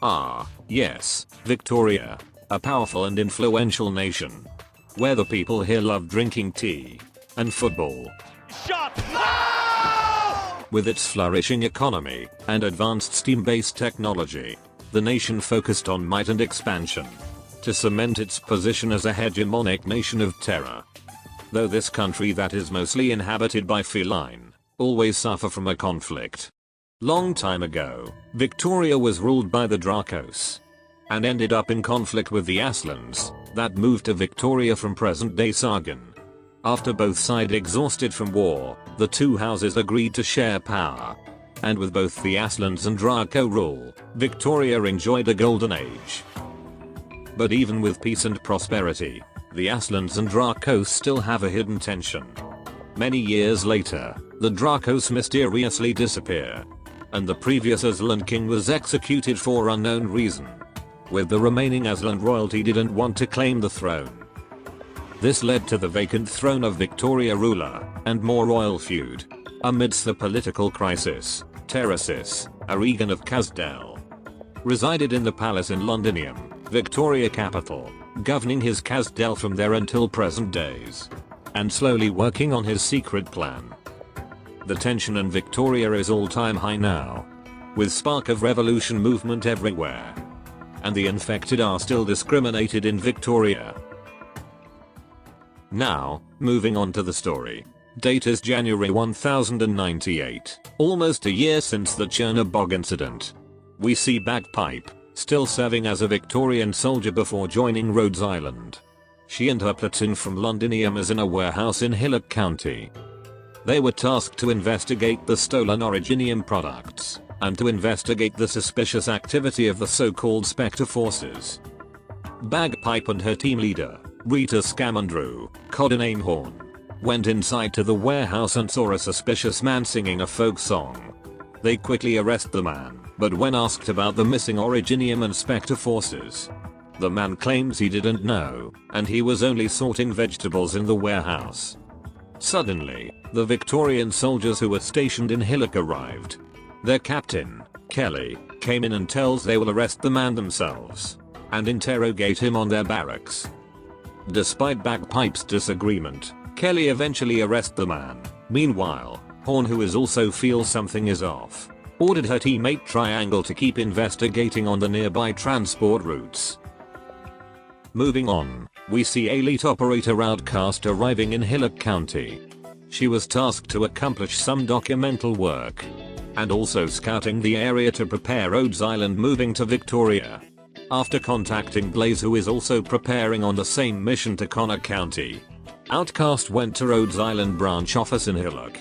Ah, yes, Victoria. A powerful and influential nation. Where the people here love drinking tea and football. Shot! No! With its flourishing economy and advanced steam-based technology, the nation focused on might and expansion to cement its position as a hegemonic nation of terror. Though this country that is mostly inhabited by feline, always suffer from a conflict. Long time ago, Victoria was ruled by the Dracos and ended up in conflict with the Aslans that moved to Victoria from present-day Sargon. After both sides exhausted from war, the two houses agreed to share power. And with both the Aslans and Draco rule, Victoria enjoyed a golden age. But even with peace and prosperity, the Aslans and Dracos still have a hidden tension. Many years later, the Dracos mysteriously disappear, and the previous Aslan king was executed for unknown reason. With the remaining Aslan royalty didn't want to claim the throne. This led to the vacant throne of Victoria ruler, and more royal feud. Amidst the political crisis, Teresis, a Regan of Casdell, resided in the palace in Londinium, Victoria capital, governing his Casdell from there until present days, and slowly working on his secret plan. The tension in Victoria is all-time high now, with spark of revolution movement everywhere. And the infected are still discriminated in Victoria. Now, moving on to the story. Date is January 1098, almost a year since the Chernobog incident. We see Bagpipe, still serving as a Victorian soldier before joining Rhodes Island. She and her platoon from Londinium is in a warehouse in Hillock County. They were tasked to investigate the stolen Originium products, and to investigate the suspicious activity of the so-called Spectre forces. Bagpipe and her team leader, Rita Scamandrew, codename Horn, went inside to the warehouse and saw a suspicious man singing a folk song. They quickly arrest the man, but when asked about the missing Originium and Spectre forces, the man claims he didn't know, and he was only sorting vegetables in the warehouse. Suddenly, the Victorian soldiers who were stationed in Hillock arrived. Their captain, Kelly, came in and tells they will arrest the man themselves and interrogate him on their barracks. Despite Bagpipe's disagreement, Kelly eventually arrests the man. Meanwhile, Horn, who is also feels something is off, ordered her teammate Triangle to keep investigating on the nearby transport routes. Moving on, we see elite operator Outcast arriving in Hillock County. She was tasked to accomplish some documental work, and also scouting the area to prepare Rhodes Island moving to Victoria. After contacting Blaze, who is also preparing on the same mission to Connor County, Outcast went to Rhodes Island branch office in Hillock.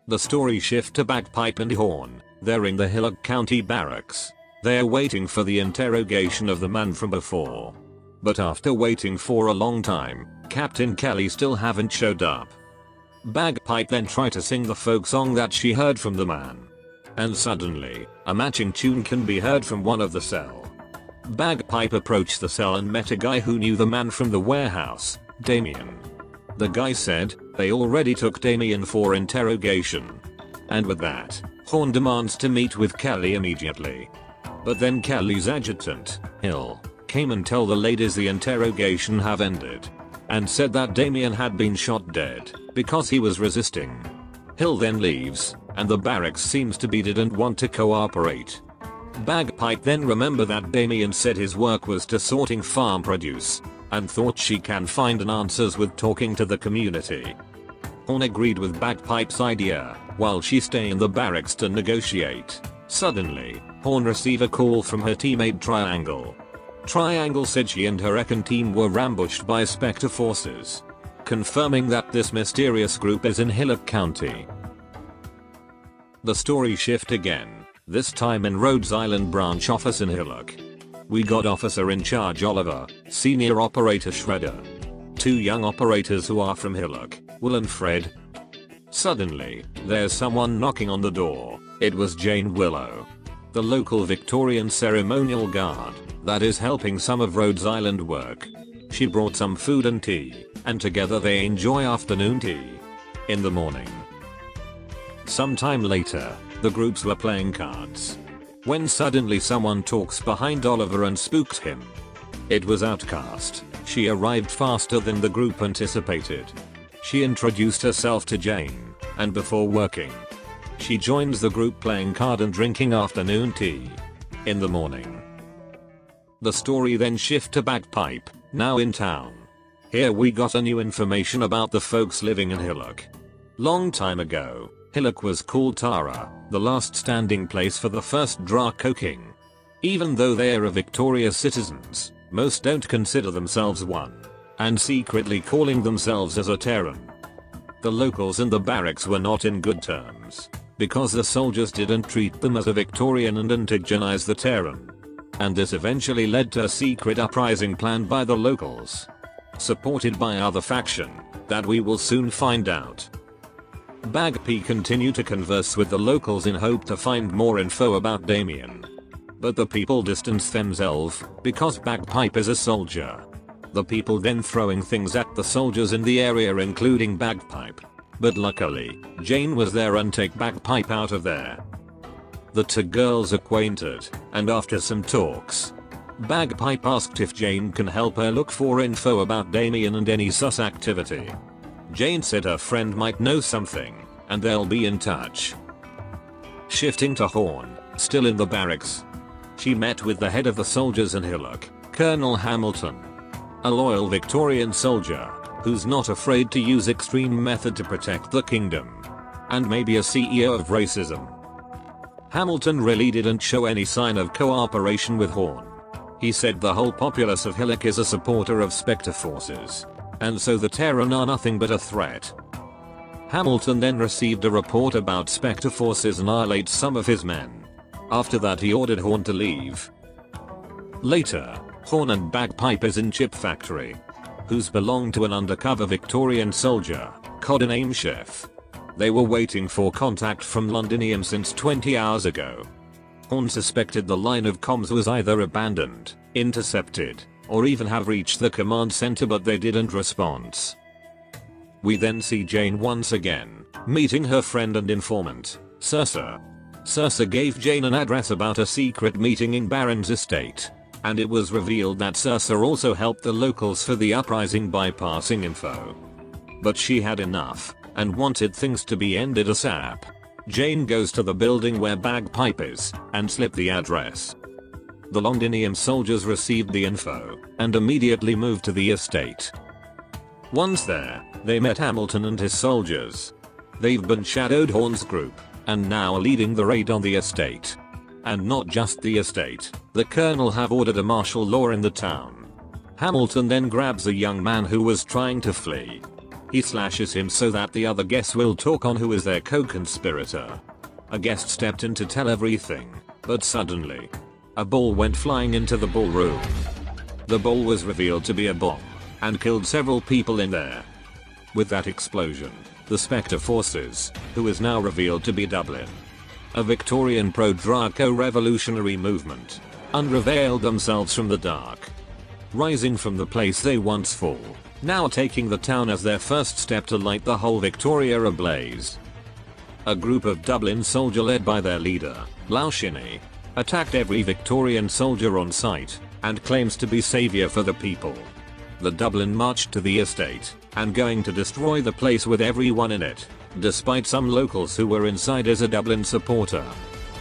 The story shift to Bagpipe and Horn. They're in the Hillock County barracks. They're waiting for the interrogation of the man from before. But after waiting for a long time, Captain Kelly still haven't showed up. Bagpipe then tried to sing the folk song that she heard from the man. And suddenly, a matching tune can be heard from one of the cell. Bagpipe approached the cell and met a guy who knew the man from the warehouse, Damien. The guy said, they already took Damien for interrogation. And with that, Horn demands to meet with Kelly immediately. But then Kelly's adjutant, Hill, came and tell the ladies the interrogation have ended, and said that Damien had been shot dead because he was resisting. Hill then leaves, and the barracks seems to be didn't want to cooperate. Bagpipe then remember that Damien said his work was to sorting farm produce, and thought she can find an answers with talking to the community. Horn agreed with Bagpipe's idea, while she stay in the barracks to negotiate. Suddenly, Horn receive a call from her teammate Triangle. Triangle said she and her Econ team were ambushed by Spectre forces, confirming that this mysterious group is in Hillock County. The story shift again, this time in Rhodes Island branch office in Hillock. We got officer in charge Oliver, senior operator Shredder. Two young operators who are from Hillock, Will and Fred. Suddenly, there's someone knocking on the door. It was Jane Willow, the local Victorian ceremonial guard that is helping some of Rhodes Island work. She brought some food and tea, and together they enjoy afternoon tea. In the morning. Sometime later, the groups were playing cards. when suddenly someone talks behind Oliver and spooks him. It was Outcast. She arrived faster than the group anticipated. She introduced herself to Jane, and before working, she joins the group playing card and drinking afternoon tea. In the morning, the story then shifts to Bagpipe, now in town. Here we got a new information about the folks living in Hillock. Long time ago, Hillock was called Tara, the last standing place for the first Draco king. Even though they are victorious citizens, most don't consider themselves one, and secretly calling themselves as a Terran. The locals in the barracks were not in good terms, because the soldiers didn't treat them as a Victorian and antigenize the Terran. And this eventually led to a secret uprising planned by the locals, supported by other faction, that we will soon find out. Bagpipe continued to converse with the locals in hope to find more info about Damien. But the people distanced themselves, because Bagpipe is a soldier. The people then throwing things at the soldiers in the area including Bagpipe. But luckily, Jane was there and take Bagpipe out of there. The two girls acquainted, and after some talks, Bagpipe asked if Jane can help her look for info about Damien and any sus activity. Jane said her friend might know something, and they'll be in touch. Shifting to Horn, still in the barracks, she met with the head of the soldiers in Hillock, Colonel Hamilton. A loyal Victorian soldier, who's not afraid to use extreme method to protect the kingdom. And maybe a CEO of racism. Hamilton really didn't show any sign of cooperation with Horn. He said the whole populace of Hillock is a supporter of Spectre forces, and so the Terran are nothing but a threat. Hamilton then received a report about Spectre forces annihilate some of his men. After that he ordered Horn to leave. Later, Horn and Bagpipe is in Chip Factory, who's belonged to an undercover Victorian soldier, codename Chef. They were waiting for contact from Londinium since 20 hours ago. Horn suspected the line of comms was either abandoned, intercepted, or even have reached the command center, but they didn't respond. We then see Jane once again, meeting her friend and informant, Cersei. Cersei gave Jane an address about a secret meeting in Baron's estate, and it was revealed that Cersei also helped the locals for the uprising by passing info. But she had enough, and wanted things to be ended ASAP. Jane goes to the building where Bagpipe is, and slipped the address. The Londinium soldiers received the info, and immediately moved to the estate. Once there, they met Hamilton and his soldiers. They've been shadowed Horn's group, and now are leading the raid on the estate. And not just the estate, the colonel have ordered a martial law in the town. Hamilton then grabs a young man who was trying to flee. He slashes him so that the other guests will talk on who is their co-conspirator. A guest stepped in to tell everything, but suddenly, a ball went flying into the ballroom. The ball was revealed to be a bomb, and killed several people in there. With that explosion, the Spectre forces, who is now revealed to be Dublin, a Victorian pro-Draco revolutionary movement, unrevealed themselves from the dark. Rising from the place they once fought, now taking the town as their first step to light the whole Victoria ablaze. A group of Dublin soldiers led by their leader, Laushini, attacked every Victorian soldier on sight, and claims to be savior for the people. The Dublin marched to the estate, and going to destroy the place with everyone in it, despite some locals who were inside as a Dublin supporter.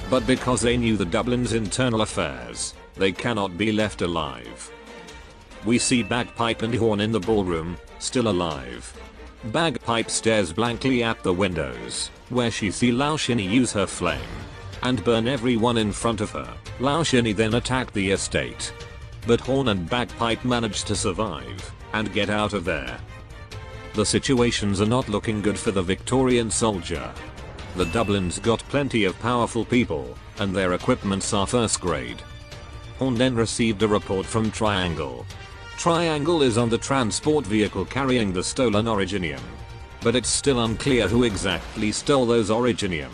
But because they knew the Dublin's internal affairs, they cannot be left alive. We see Bagpipe and Horn in the ballroom, still alive. Bagpipe stares blankly at the windows, where she sees Laushini use her flame, and burn everyone in front of her. Laushini then attacked the estate. But Horn and Bagpipe managed to survive, and get out of there. The situations are not looking good for the Victorian soldier. The Dublin's got plenty of powerful people, and their equipments are first grade. Horn then received a report from Triangle. Triangle is on the transport vehicle carrying the stolen Originium. But it's still unclear who exactly stole those Originium.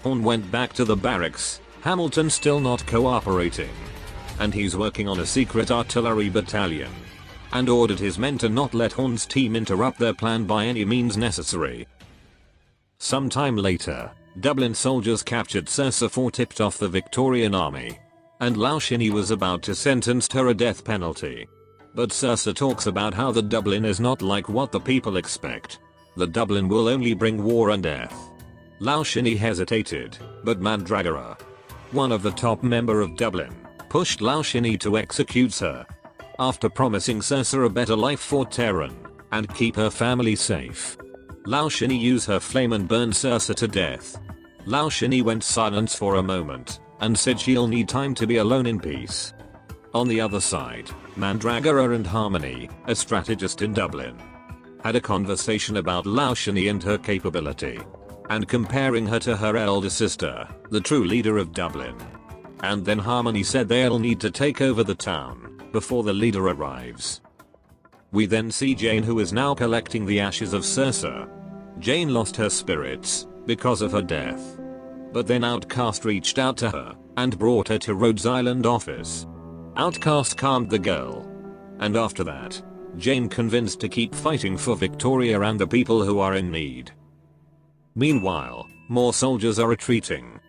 Horn went back to the barracks, Hamilton still not cooperating. And he's working on a secret artillery battalion. And ordered his men to not let Horn's team interrupt their plan by any means necessary. Sometime later, Dublin soldiers captured Saoirse for tipped off the Victorian army. And Laushinni was about to sentence her a death penalty. But Saoirse talks about how the Dublin is not like what the people expect. The Dublin will only bring war and death. Laushinni hesitated, but Mandragora, one of the top member of Dublin, pushed Laushinni to execute her. After promising Saoirse a better life for Terran, and keep her family safe, Laushinni used her flame and burned Saoirse to death. Laushinni went silent for a moment, and said she'll need time to be alone in peace. On the other side, Mandragora and Harmony, a strategist in Dublin, had a conversation about Laushinni and her capability, and comparing her to her elder sister, the true leader of Dublin. And then Harmony said they'll need to take over the town before the leader arrives. We then see Jane, who is now collecting the ashes of Saoirse. Jane lost her spirits because of her death. But then Outcast reached out to her and brought her to Rhodes Island office. Outcast calmed the girl. And after that, Jane convinced to keep fighting for Victoria and the people who are in need. Meanwhile, more soldiers are retreating.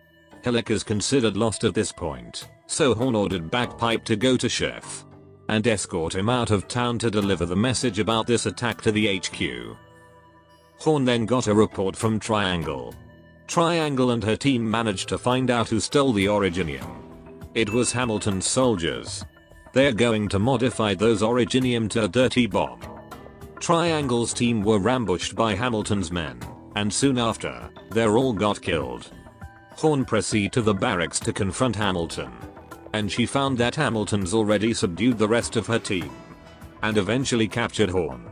Hillock is considered lost at this point, so Horn ordered Bagpipe to go to Chef and escort him out of town to deliver the message about this attack to the HQ. Horn then got a report from Triangle. Triangle and her team managed to find out who stole the Originium. It was Hamilton's soldiers. They're going to modify those Originium to a dirty bomb. Triangle's team were ambushed by Hamilton's men, and soon after, they all got killed. Horn proceeded to the barracks to confront Hamilton. And she found that Hamilton's already subdued the rest of her team. And eventually captured Horn.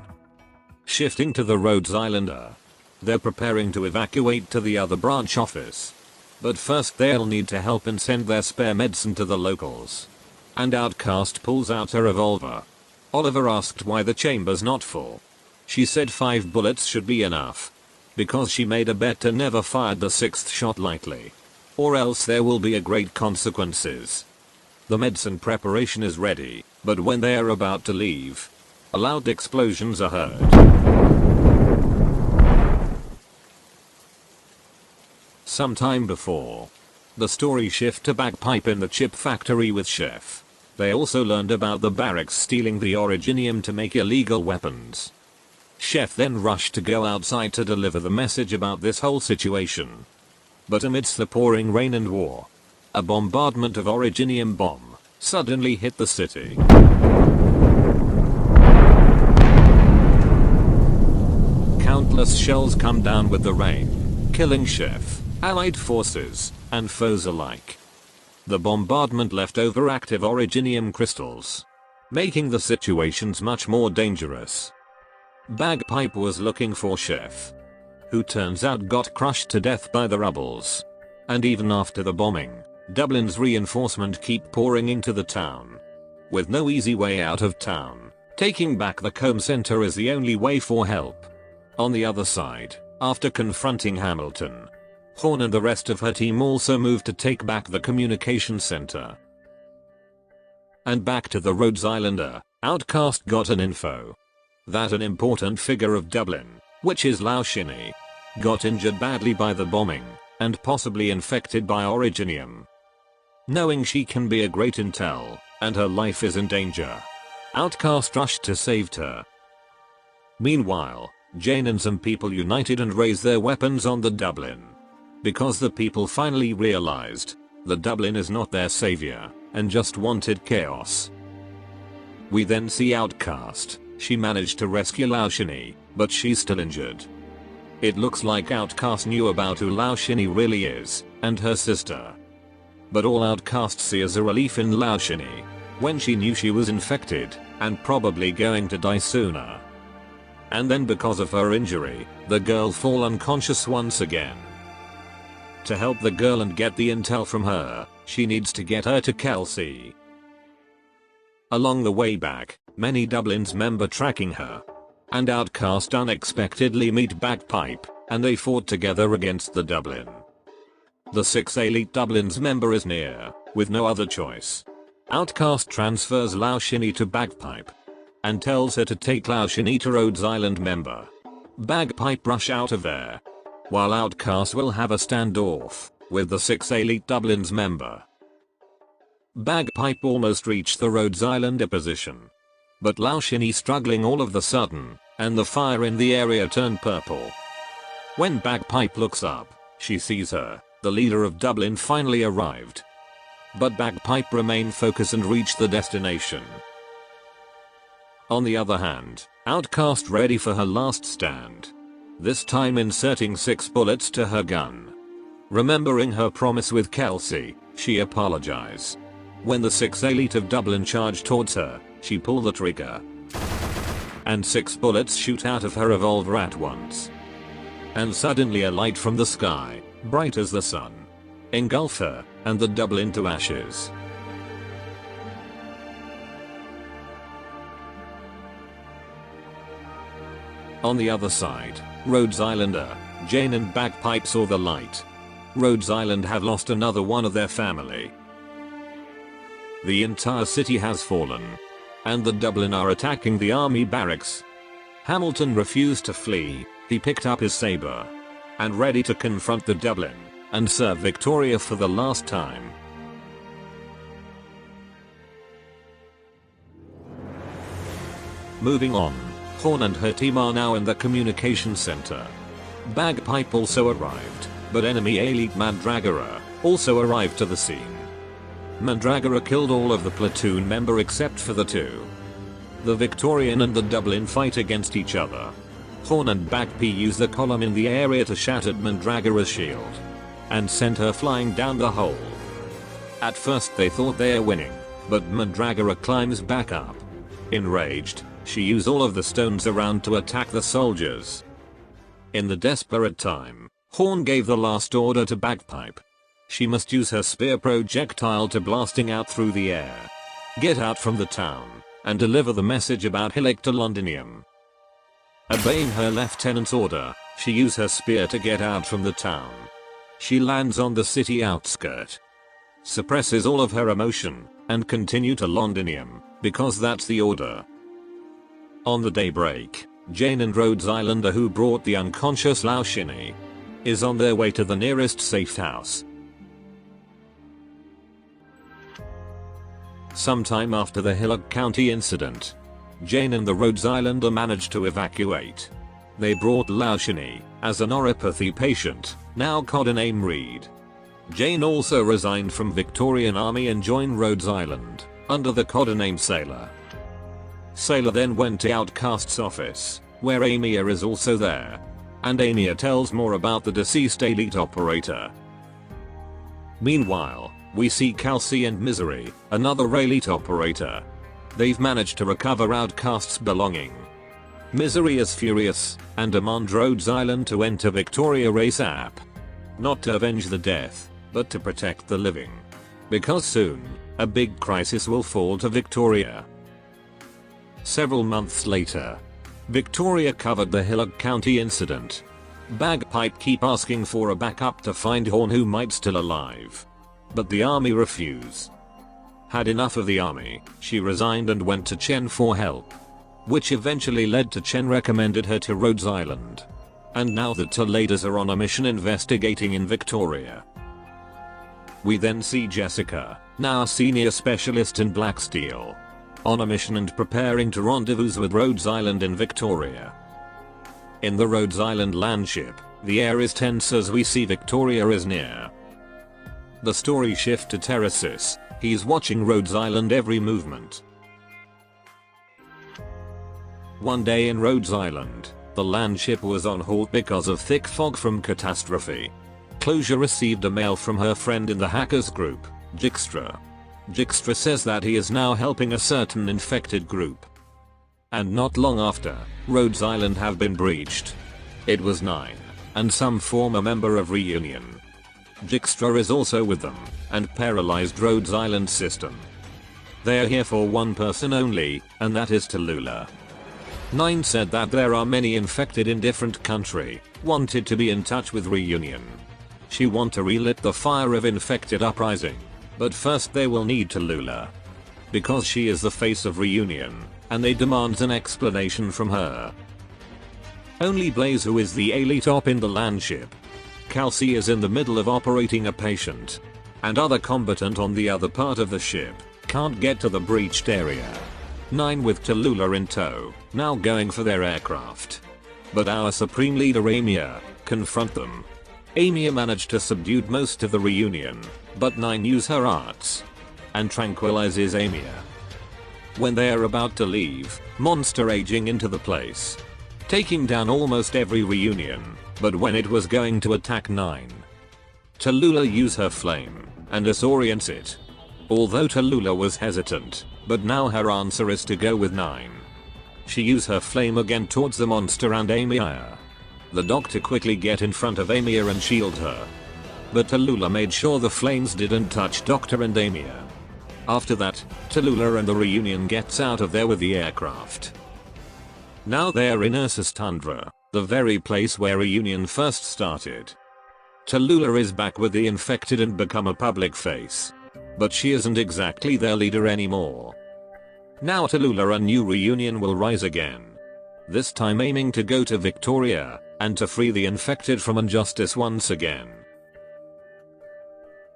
Shifting to the Rhodes Islander. They're preparing to evacuate to the other branch office. But first they'll need to help and send their spare medicine to the locals. And Outcast pulls out a revolver. Oliver asked why the chamber's not full. She said 5 bullets should be enough. Because she made a bet to never fire the 6th shot lightly. Or else there will be a great consequences. The medicine preparation is ready, but when they are about to leave, loud explosions are heard. Sometime before, the story shift to Bagpipe in the chip factory with Chef. They also learned about the barracks stealing the Originium to make illegal weapons. Chef then rushed to go outside to deliver the message about this whole situation. But amidst the pouring rain and war, a bombardment of Originium bomb suddenly hit the city. Countless shells come down with the rain, killing Chef, allied forces, and foes alike. The bombardment left overactive Originium crystals, making the situations much more dangerous. Bagpipe was looking for Chef, who turns out got crushed to death by the rubbles. And even after the bombing, Dublin's reinforcement keep pouring into the town. With no easy way out of town, taking back the Combe Center is the only way for help. On the other side, after confronting Hamilton, Horn and the rest of her team also moved to take back the communication center. And back to the Rhodes Islander, Outcast got an info that an important figure of Dublin, which is Laushinni, got injured badly by the bombing, and possibly infected by Originium. Knowing she can be a great intel, and her life is in danger, Outcast rushed to save her. Meanwhile, Jane and some people united and raised their weapons on the Dublin. Because the people finally realized, the Dublin is not their savior, and just wanted chaos. We then see Outcast. She managed to rescue Laushinni, but she's still injured. It looks like Outcast knew about who Laushinni really is, and her sister. But all Outcast see is a relief in Laushinni, when she knew she was infected, and probably going to die sooner. And then because of her injury, the girl fall unconscious once again. To help the girl and get the intel from her, she needs to get her to Kelsey. Along the way back, many Dublin's member tracking her. And Outcast unexpectedly meet Bagpipe, and they fought together against the Dublin. The 6 elite Dublin's member is near, with no other choice. Outcast transfers Laushinni to Bagpipe, and tells her to take Laushinni to Rhodes Island member. Bagpipe rush out of there. while Outcast will have a standoff with the 6 Elite Dublin's member. Bagpipe almost reached the Rhodes Islander position, but Laushini struggling all of the sudden, and the fire in the area turned purple. When Bagpipe looks up, she sees her, the leader of Dublin, finally arrived. But Bagpipe remained focused and reached the destination. On the other hand, Outcast ready for her last stand. This time inserting 6 bullets to her gun. Remembering her promise with Kelsey, she apologized. When the 6 Elite of Dublin charge towards her, she pulled the trigger. And 6 bullets shoot out of her revolver at once. And suddenly a light from the sky, bright as the sun, engulf her, and the Dublin to ashes. On the other side, Rhodes Islander, Jane and Bagpipe saw the light. Rhodes Island have lost another one of their family. The entire city has fallen. And the Dublin are attacking the army barracks. Hamilton refused to flee, he picked up his saber. And ready to confront the Dublin, and serve Victoria for the last time. Moving on, Horn and her team are now in the communication center. Bagpipe also arrived, but enemy Elite Mandragora also arrived to the scene. Mandragora killed all of the platoon member except for the 2. The Victorian and the Dublin fight against each other. Horn and Bagpipe use the column in the area to shatter Mandragora's shield and send her flying down the hole. At first they thought they are winning, but Mandragora climbs back up. Enraged, she used all of the stones around to attack the soldiers. In the desperate time, Horn gave the last order to Bagpipe. She must use her spear projectile to blasting out through the air. Get out from the town, and deliver the message about Hillock to Londinium. Obeying her lieutenant's order, she used her spear to get out from the town. She lands on the city outskirt. Suppresses all of her emotion, and continue to Londinium, because that's the order. On the daybreak, Jane and Rhodes Islander, who brought the unconscious Laushini, is on their way to the nearest safe house. Sometime after the Hillock County incident, Jane and the Rhodes Islander managed to evacuate. They brought Laushini as an oropathy patient, now codename Reed. Jane also resigned from Victorian Army and joined Rhodes Island under the codename Sailor. Sailor then went to Outcast's office, where Amia is also there, and Amia tells more about the deceased Elite operator. Meanwhile, we see Kelsey and Misery, another Elite operator. They've managed to recover Outcast's belonging. Misery is furious, and demands Rhodes Island to enter Victoria ASAP. Not to avenge the death, but to protect the living. Because soon, a big crisis will fall to Victoria. Several months later, Victoria covered the Hillock County incident. Bagpipe keep asking for a backup to find Horn, who might still alive. But the army refuse. Had enough of the army, she resigned and went to Chen for help. Which eventually led to Chen recommended her to Rhodes Island. And now the Toledos are on a mission investigating in Victoria. We then see Jessica, now a senior specialist in black steel, on a mission and preparing to rendezvous with Rhodes Island in Victoria. In the Rhodes Island landship, the air is tense as we see Victoria is near. The story shift to Terrasis, he's watching Rhodes Island every movement. One day in Rhodes Island, the landship was on halt because of thick fog from catastrophe. Closure received a mail from her friend in the hackers group, Jixtra. Jixtra says that he is now helping a certain infected group. And not long after, Rhodes Island have been breached. It was 9, and some former member of Reunion. Jixtra is also with them, and paralyzed Rhodes Island system. They are here for one person only, and that is Tallulah. 9 said that there are many infected in different country, wanted to be in touch with Reunion. She want to relit the fire of infected uprising, but first they will need Tallulah. Because she is the face of Reunion, and they demand an explanation from her. Only Blaze, who is the elite op in the landship, Kelsey is in the middle of operating a patient. And other combatant on the other part of the ship can't get to the breached area. 9 with Tallulah in tow, now going for their aircraft. But our supreme leader Amia confront them. Amia managed to subdue most of the reunion, but 9 use her arts and tranquilizes Amia. When they are about to leave, monster raging into the place, taking down almost every reunion, but when it was going to attack 9, Tallulah use her flame and disorients it. Although Tallulah was hesitant, but now her answer is to go with 9. She use her flame again towards the monster and Amia. The doctor quickly get in front of Amia and shield her. But Tallulah made sure the flames didn't touch Doctor and Amia. After that, Tallulah and the reunion gets out of there with the aircraft. Now they're in Ursus Tundra, the very place where reunion first started. Tallulah is back with the infected and become a public face. But she isn't exactly their leader anymore. Now Tallulah and new reunion will rise again. This time aiming to go to Victoria and to free the infected from injustice once again.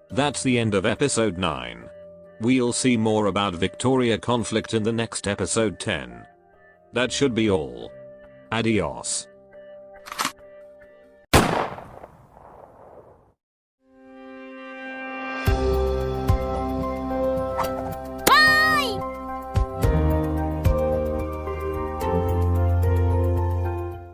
That's the end of episode 9. We'll see more about Victoria conflict in the next episode 10. That should be all. Adios.